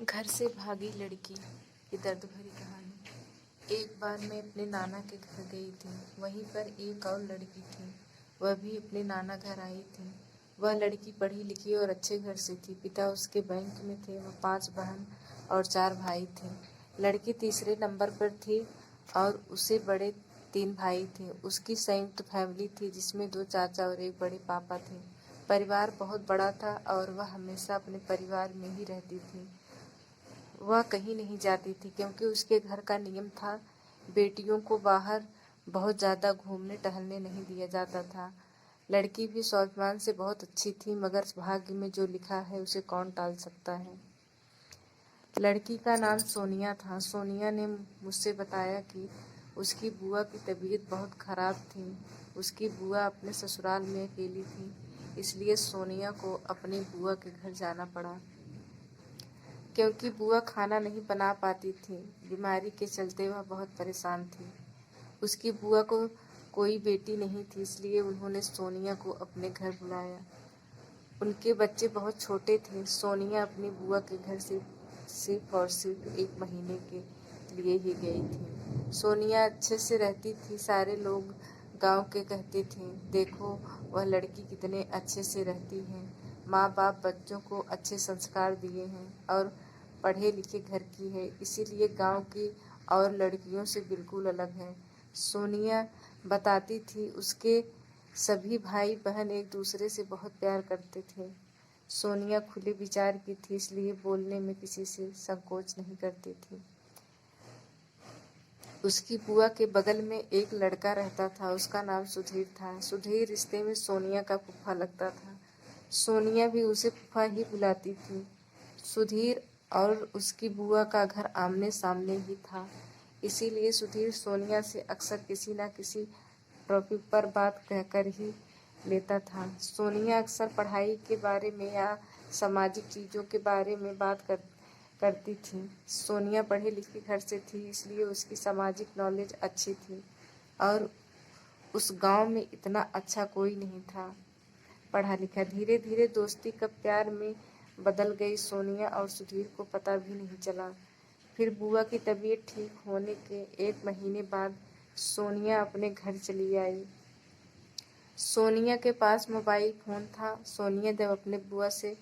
घर से भागी लड़की की दर्द भरी कहानी। एक बार मैं अपने नाना के घर गई थी। वहीं पर एक और लड़की थी, वह भी अपने नाना घर आई थी। वह लड़की पढ़ी लिखी और अच्छे घर से थी। पिता उसके बैंक में थे। वह 5 बहन और 4 भाई थे। लड़की तीसरे नंबर पर थी और उससे बड़े 3 भाई थे। उसकी संयुक्त फैमिली थी जिसमें 2 चाचा और एक बड़े पापा थे। परिवार बहुत बड़ा था और वह हमेशा अपने परिवार में ही रहती थी। वह कहीं नहीं जाती थी क्योंकि उसके घर का नियम था, बेटियों को बाहर बहुत ज़्यादा घूमने टहलने नहीं दिया जाता था। लड़की भी स्वाभिमान से बहुत अच्छी थी, मगर भाग्य में जो लिखा है उसे कौन टाल सकता है। लड़की का नाम सोनिया था। सोनिया ने मुझसे बताया कि उसकी बुआ की तबीयत बहुत खराब थी। उसकी बुआ अपने ससुराल में अकेली थी, इसलिए सोनिया को अपनी बुआ के घर जाना पड़ा। क्योंकि बुआ खाना नहीं बना पाती थी, बीमारी के चलते वह बहुत परेशान थी। उसकी बुआ को कोई बेटी नहीं थी, इसलिए उन्होंने सोनिया को अपने घर बुलाया। उनके बच्चे बहुत छोटे थे। सोनिया अपनी बुआ के घर से सिर्फ और सिर्फ 1 महीने के लिए ही गई थी। सोनिया अच्छे से रहती थी। सारे लोग गांव के कहते थे, देखो वह लड़की कितने अच्छे से रहती है। माँ बाप बच्चों को अच्छे संस्कार दिए हैं और पढ़े लिखे घर की है, इसीलिए गांव की और लड़कियों से बिल्कुल अलग है। सोनिया बताती थी उसके सभी भाई बहन एक दूसरे से बहुत प्यार करते थे। सोनिया खुले विचार की थी, इसलिए बोलने में किसी से संकोच नहीं करती थी। उसकी बुआ के बगल में एक लड़का रहता था, उसका नाम सुधीर था। सुधीर रिश्ते में सोनिया का फूफा लगता था। सोनिया भी उसे फूफा ही बुलाती थी। सुधीर और उसकी बुआ का घर आमने सामने ही था, इसीलिए सुधीर सोनिया से अक्सर किसी न किसी टॉपिक पर बात कहकर ही लेता था। सोनिया अक्सर पढ़ाई के बारे में या सामाजिक चीज़ों के बारे में बात करती थी। सोनिया पढ़े लिखे घर से थी, इसलिए उसकी सामाजिक नॉलेज अच्छी थी और उस गांव में इतना अच्छा कोई नहीं था पढ़ा लिखा। धीरे धीरे दोस्ती कब प्यार में बदल गई, सोनिया और सुधीर को पता भी नहीं चला। फिर बुआ की तबीयत ठीक होने के 1 महीने बाद सोनिया अपने घर चली आई। सोनिया के पास मोबाइल फ़ोन था। सोनिया जब अपने बुआ से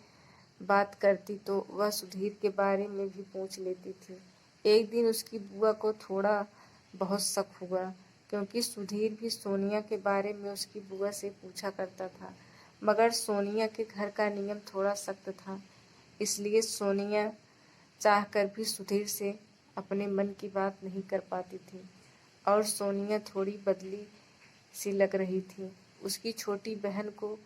बात करती तो वह सुधीर के बारे में भी पूछ लेती थी। एक दिन उसकी बुआ को थोड़ा बहुत शक हुआ, क्योंकि सुधीर भी सोनिया के बारे में उसकी बुआ से पूछा करता था, मगर सोनिया के घर का नियम थोड़ा सख्त था, इसलिए सोनिया चाहकर भी सुधीर से अपने मन की बात नहीं कर पाती थी। और सोनिया थोड़ी बदली सी लग रही थी। उसकी छोटी बहन को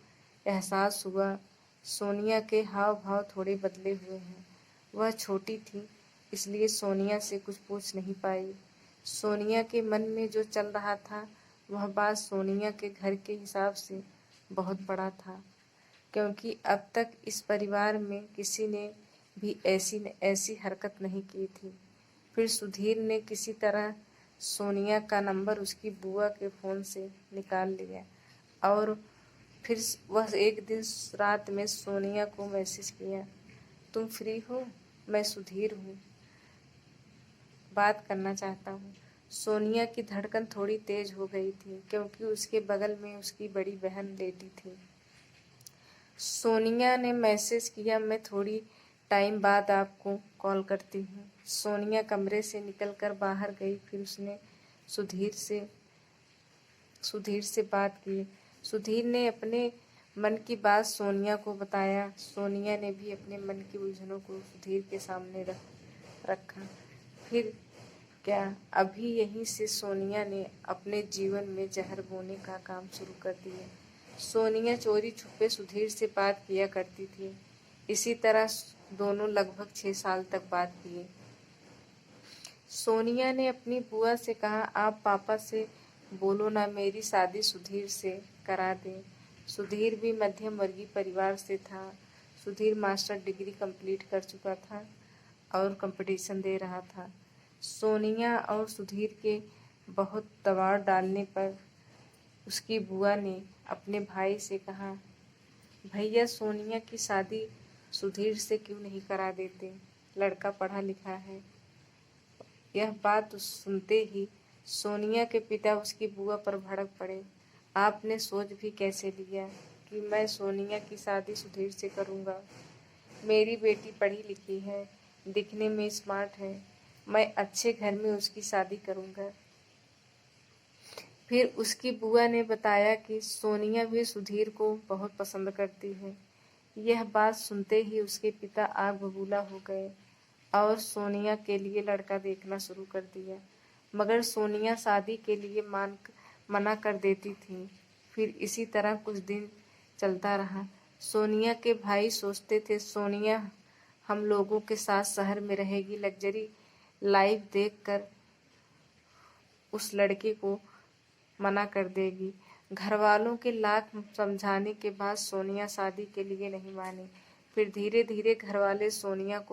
एहसास हुआ सोनिया के हाव भाव थोड़े बदले हुए हैं। वह छोटी थी, इसलिए सोनिया से कुछ पूछ नहीं पाई। सोनिया के मन में जो चल रहा था वह बात सोनिया के घर के हिसाब से बहुत बड़ा था, क्योंकि अब तक इस परिवार में किसी ने भी ऐसी हरकत नहीं की थी। फिर सुधीर ने किसी तरह सोनिया का नंबर उसकी बुआ के फ़ोन से निकाल लिया और फिर वह एक दिन रात में सोनिया को मैसेज किया, तुम फ्री हो? मैं सुधीर हूँ, बात करना चाहता हूँ। सोनिया की धड़कन थोड़ी तेज हो गई थी, क्योंकि उसके बगल में उसकी बड़ी बहन लेटी थी। सोनिया ने मैसेज किया, मैं थोड़ी टाइम बाद आपको कॉल करती हूँ। सोनिया कमरे से निकलकर बाहर गई। फिर उसने सुधीर से बात की। सुधीर ने अपने मन की बात सोनिया को बताया। सोनिया ने भी अपने मन की उलझनों को सुधीर के सामने रखा। फिर क्या अभी यहीं से सोनिया ने अपने जीवन में जहर बोने का काम शुरू कर दिया। सोनिया चोरी छुपे सुधीर से बात किया करती थी। इसी तरह दोनों लगभग 6 साल तक बात किए। सोनिया ने अपनी बुआ से कहा, आप पापा से बोलो ना मेरी शादी सुधीर से करा दें। सुधीर भी मध्यम वर्गीय परिवार से था। सुधीर मास्टर डिग्री कंप्लीट कर चुका था और कंपटीशन दे रहा था। सोनिया और सुधीर के बहुत दबाव डालने पर उसकी बुआ ने अपने भाई से कहा, भैया सोनिया की शादी सुधीर से क्यों नहीं करा देते? लड़का पढ़ा लिखा है। यह बात सुनते ही सोनिया के पिता उसकी बुआ पर भड़क पड़े। आपने सोच भी कैसे लिया कि मैं सोनिया की शादी सुधीर से करूँगा? मेरी बेटी पढ़ी लिखी है, दिखने में स्मार्ट है, मैं अच्छे घर में उसकी शादी करूँगा। फिर उसकी बुआ ने बताया कि सोनिया भी सुधीर को बहुत पसंद करती है। यह बात सुनते ही उसके पिता आग बबूला हो गए और सोनिया के लिए लड़का देखना शुरू कर दिया, मगर सोनिया शादी के लिए मना कर देती थी। फिर इसी तरह कुछ दिन चलता रहा। सोनिया के भाई सोचते थे सोनिया हम लोगों के साथ शहर में रहेगी, लग्जरी लाइफ देखकर उस लड़के को मना कर देगी। घर वालों के लाख समझाने के बाद सोनिया शादी के लिए नहीं मानी। फिर धीरे धीरे घर वाले सोनिया को